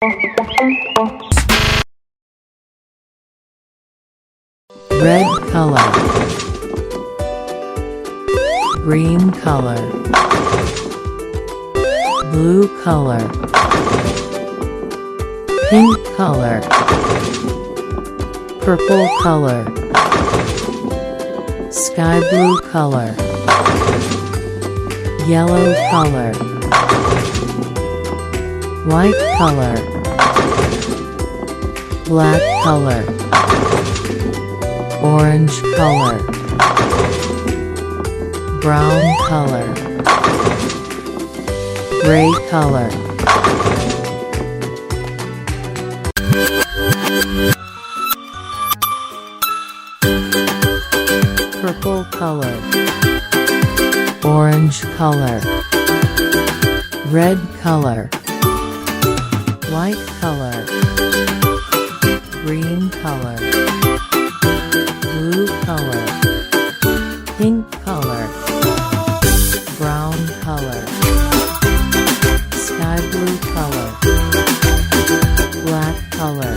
red color, green color, blue color, pink color, purple color, sky blue color, yellow color, white color, black color, orange color, brown color, gray color, purple color, orange color, red color, white color, green color, blue color, pink color, brown color, sky blue color, black color,